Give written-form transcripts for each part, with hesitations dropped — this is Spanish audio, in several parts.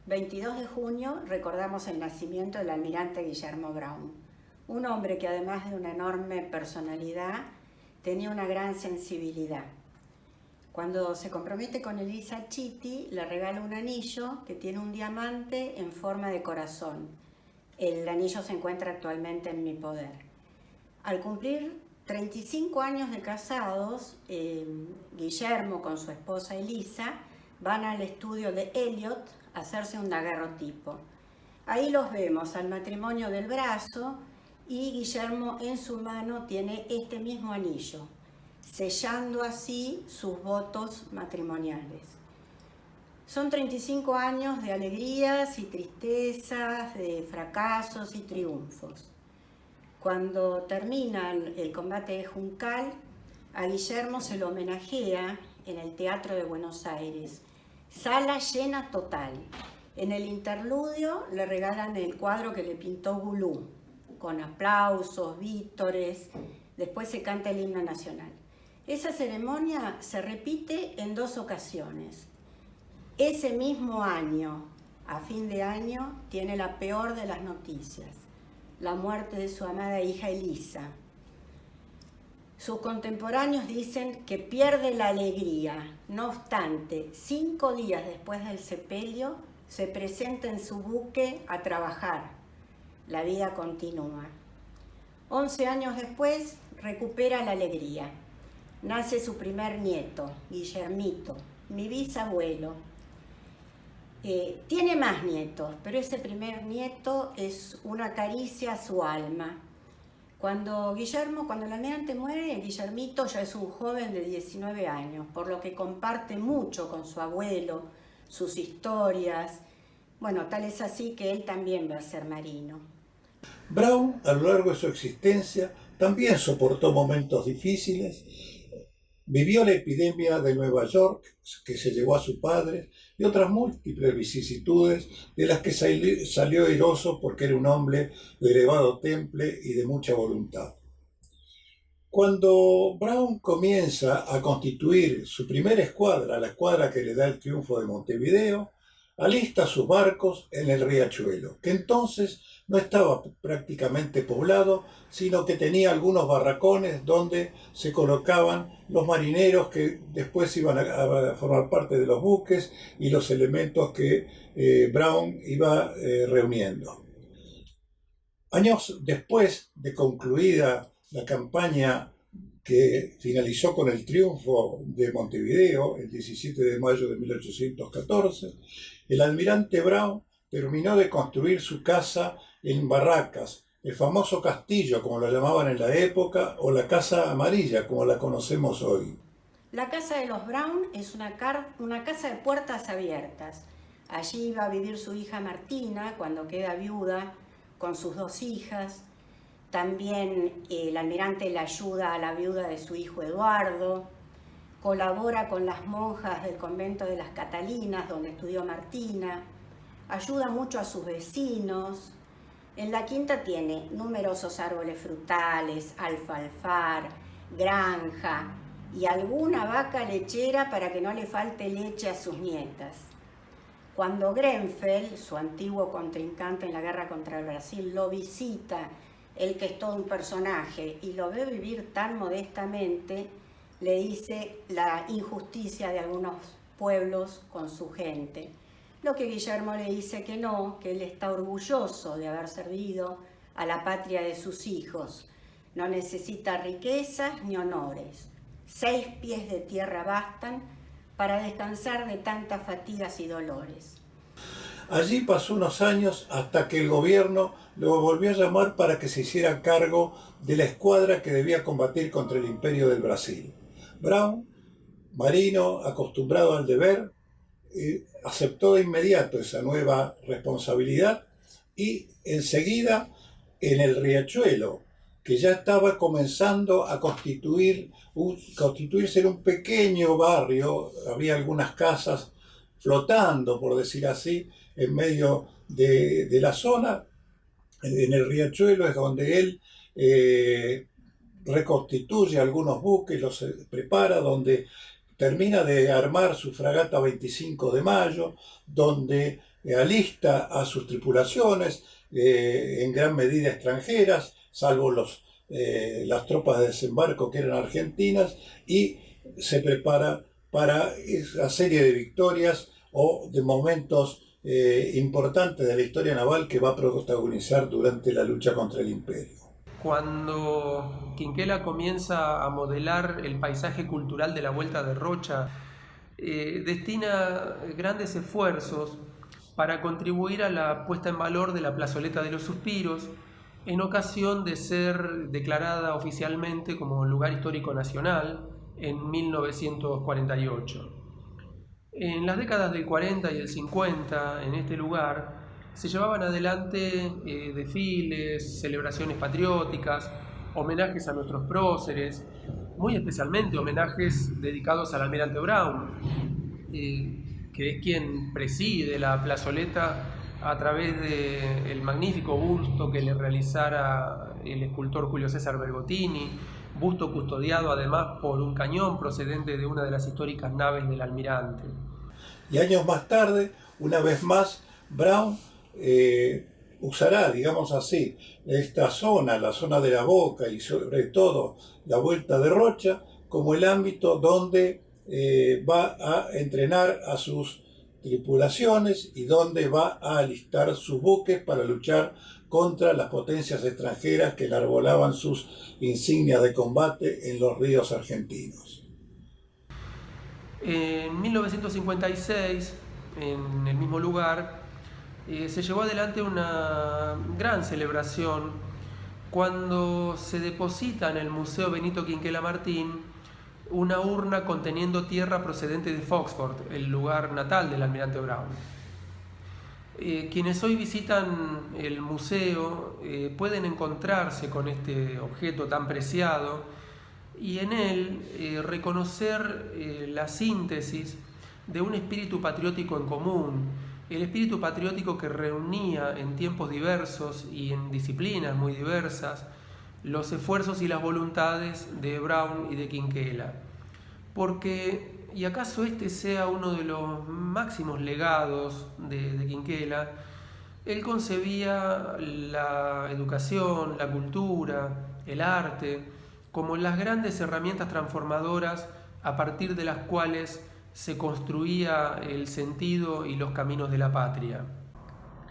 22 de junio recordamos el nacimiento del almirante Guillermo Brown, un hombre que además de una enorme personalidad, tenía una gran sensibilidad. Cuando se compromete con Elisa Chiti, le regala un anillo que tiene un diamante en forma de corazón. El anillo se encuentra actualmente en mi poder. Al cumplir 35 años de casados, Guillermo con su esposa Elisa van al estudio de Elliot a hacerse un daguerrotipo. Ahí los vemos al matrimonio del brazo y Guillermo en su mano tiene este mismo anillo, sellando así sus votos matrimoniales. Son 35 años de alegrías y tristezas, de fracasos y triunfos. Cuando termina el combate de Juncal, a Guillermo se lo homenajea en el Teatro de Buenos Aires. Sala llena total. En el interludio le regalan el cuadro que le pintó Goulou, con aplausos, vítores. Después se canta el himno nacional. Esa ceremonia se repite en 2 ocasiones. Ese mismo año, a fin de año, tiene la peor de las noticias: la muerte de su amada hija Elisa. Sus contemporáneos dicen que pierde la alegría. No obstante, 5 días después del sepelio, se presenta en su buque a trabajar. La vida continúa. 11 años después, recupera la alegría. Nace su primer nieto, Guillermito, mi bisabuelo. Tiene más nietos, pero ese primer nieto es una caricia a su alma. Cuando el almirante muere, Guillermito ya es un joven de 19 años, por lo que comparte mucho con su abuelo, sus historias. Bueno, tal es así que él también va a ser marino. Brown, a lo largo de su existencia, también soportó momentos difíciles. Vivió la epidemia de Nueva York, que se llevó a su padre, y otras múltiples vicisitudes de las que salió airoso porque era un hombre de elevado temple y de mucha voluntad. Cuando Brown comienza a constituir su primera escuadra, la escuadra que le da el triunfo de Montevideo, alista sus barcos en el riachuelo, que entonces no estaba prácticamente poblado, sino que tenía algunos barracones donde se colocaban los marineros que después iban a formar parte de los buques y los elementos que Brown iba reuniendo. Años después de concluida la campaña que finalizó con el triunfo de Montevideo el 17 de mayo de 1814, el almirante Brown terminó de construir su casa en Barracas, el famoso castillo, como lo llamaban en la época, o la Casa Amarilla, como la conocemos hoy. La casa de los Brown es una casa de puertas abiertas. Allí va a vivir su hija Martina cuando queda viuda con sus 2 hijas. También el almirante le ayuda a la viuda de su hijo Eduardo, colabora con las monjas del convento de las Catalinas, donde estudió Martina, ayuda mucho a sus vecinos. En la quinta tiene numerosos árboles frutales, alfalfar, granja y alguna vaca lechera para que no le falte leche a sus nietas. Cuando Grenfell, su antiguo contrincante en la guerra contra el Brasil, lo visita, él que es todo un personaje, y lo ve vivir tan modestamente, le dice la injusticia de algunos pueblos con su gente. Lo que Guillermo le dice que no, que él está orgulloso de haber servido a la patria de sus hijos. No necesita riquezas ni honores. 6 pies de tierra bastan para descansar de tantas fatigas y dolores. Allí pasó unos años hasta que el gobierno lo volvió a llamar para que se hiciera cargo de la escuadra que debía combatir contra el Imperio del Brasil. Brown, marino acostumbrado al deber, aceptó de inmediato esa nueva responsabilidad y enseguida en el riachuelo, que ya estaba comenzando a constituirse en un pequeño barrio, había algunas casas flotando, por decir así, en medio de la zona. En el riachuelo es donde él reconstituye algunos buques, los prepara, donde termina de armar su fragata 25 de mayo, donde alista a sus tripulaciones, en gran medida extranjeras, salvo las tropas de desembarco que eran argentinas, y se prepara para esa serie de victorias o de momentos importantes de la historia naval que va a protagonizar durante la lucha contra el imperio. Cuando Quinquela comienza a modelar el paisaje cultural de la Vuelta de Rocha, destina grandes esfuerzos para contribuir a la puesta en valor de la plazoleta de los Suspiros, en ocasión de ser declarada oficialmente como lugar histórico nacional en 1948. En las décadas del 40 y el 50, en este lugar, se llevaban adelante desfiles, celebraciones patrióticas, homenajes a nuestros próceres, muy especialmente homenajes dedicados al almirante Brown, que es quien preside la plazoleta a través del magnífico busto que le realizara el escultor Julio César Bergottini, busto custodiado además por un cañón procedente de una de las históricas naves del almirante. Y años más tarde, una vez más, Brown usará, digamos así, esta zona, la zona de la Boca y sobre todo la Vuelta de Rocha, como el ámbito donde va a entrenar a sus tripulaciones y donde va a alistar sus buques para luchar contra las potencias extranjeras que enarbolaban sus insignias de combate en los ríos argentinos. En 1956, en el mismo lugar, se llevó adelante una gran celebración cuando se deposita en el Museo Benito Quinquela Martín una urna conteniendo tierra procedente de Foxford, el lugar natal del almirante Brown. Quienes hoy visitan el museo pueden encontrarse con este objeto tan preciado y en él reconocer la síntesis de un espíritu patriótico en común, el espíritu patriótico que reunía en tiempos diversos y en disciplinas muy diversas los esfuerzos y las voluntades de Brown y de Quinquela. Porque, y acaso este sea uno de los máximos legados de Quinquela, él concebía la educación, la cultura, el arte, como las grandes herramientas transformadoras a partir de las cuales se construía el sentido y los caminos de la patria.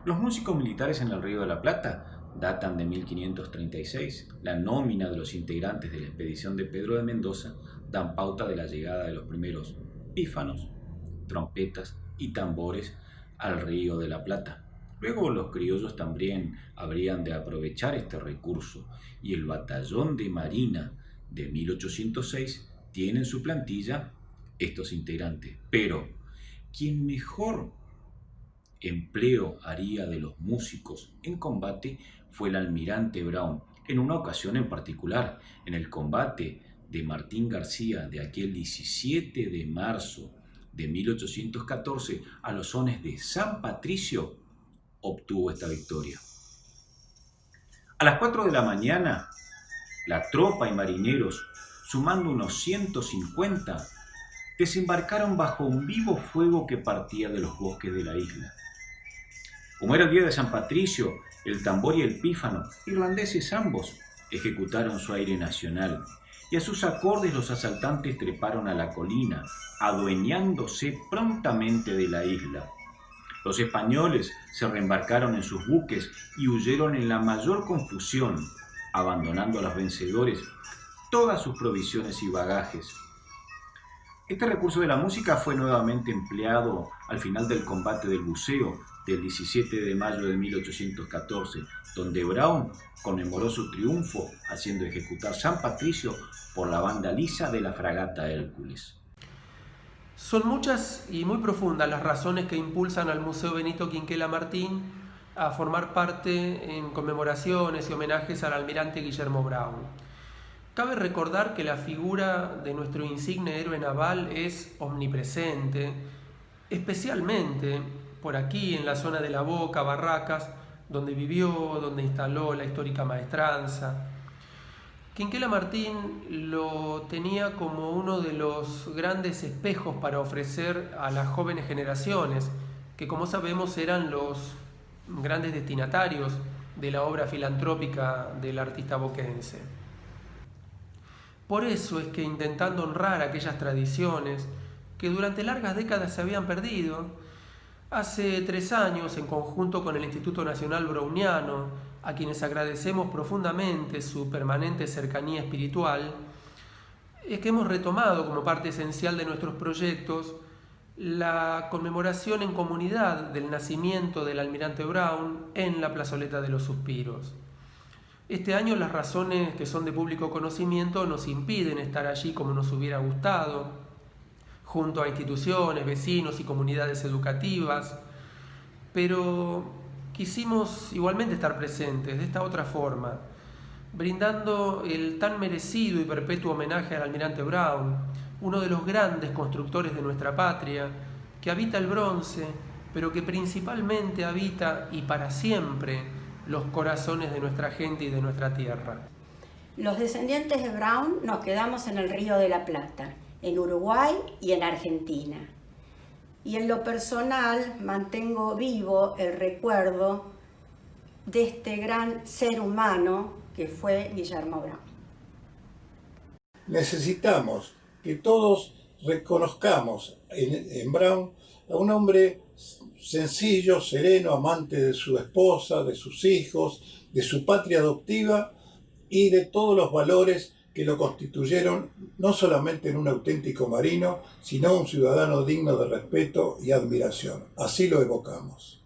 Los músicos militares en el Río de la Plata datan de 1536. La nómina de los integrantes de la expedición de Pedro de Mendoza dan pauta de la llegada de los primeros pífanos, trompetas y tambores al Río de la Plata. Luego los criollos también habrían de aprovechar este recurso y el batallón de Marina de 1806 tiene en su plantilla estos integrantes. Pero quien mejor empleo haría de los músicos en combate fue el almirante Brown, en una ocasión en particular, en el combate de Martín García de aquel 17 de marzo de 1814 a los sones de San Patricio, obtuvo esta victoria. A las 4 de la mañana, la tropa y marineros, sumando unos 150, desembarcaron bajo un vivo fuego que partía de los bosques de la isla. Como era el día de San Patricio, el tambor y el pífano, irlandeses ambos, ejecutaron su aire nacional, y a sus acordes los asaltantes treparon a la colina, adueñándose prontamente de la isla. Los españoles se reembarcaron en sus buques y huyeron en la mayor confusión, abandonando a los vencedores todas sus provisiones y bagajes. Este recurso de la música fue nuevamente empleado al final del combate del Buceo del 17 de mayo de 1814, donde Brown conmemoró su triunfo haciendo ejecutar San Patricio por la banda lisa de la fragata Hércules. Son muchas y muy profundas las razones que impulsan al Museo Benito Quinquela Martín a formar parte en conmemoraciones y homenajes al almirante Guillermo Brown. Cabe recordar que la figura de nuestro insigne héroe naval es omnipresente, especialmente por aquí en la zona de La Boca, Barracas, donde vivió, donde instaló la histórica maestranza. Quinquela Martín lo tenía como uno de los grandes espejos para ofrecer a las jóvenes generaciones que como sabemos eran los grandes destinatarios de la obra filantrópica del artista boquense. Por eso es que, intentando honrar aquellas tradiciones que durante largas décadas se habían perdido, hace 3 años, en conjunto con el Instituto Nacional Browniano, a quienes agradecemos profundamente su permanente cercanía espiritual, es que hemos retomado como parte esencial de nuestros proyectos la conmemoración en comunidad del nacimiento del almirante Brown en la Plazoleta de los Suspiros. Este año las razones que son de público conocimiento nos impiden estar allí como nos hubiera gustado, junto a instituciones, vecinos y comunidades educativas, pero quisimos igualmente estar presentes de esta otra forma, brindando el tan merecido y perpetuo homenaje al almirante Brown, uno de los grandes constructores de nuestra patria, que habita el bronce, pero que principalmente habita y para siempre los corazones de nuestra gente y de nuestra tierra. Los descendientes de Brown nos quedamos en el Río de la Plata, en Uruguay y en Argentina. Y en lo personal mantengo vivo el recuerdo de este gran ser humano que fue Guillermo Brown. Necesitamos que todos reconozcamos en Brown a un hombre sencillo, sereno, amante de su esposa, de sus hijos, de su patria adoptiva y de todos los valores que lo constituyeron no solamente en un auténtico marino, sino un ciudadano digno de respeto y admiración. Así lo evocamos.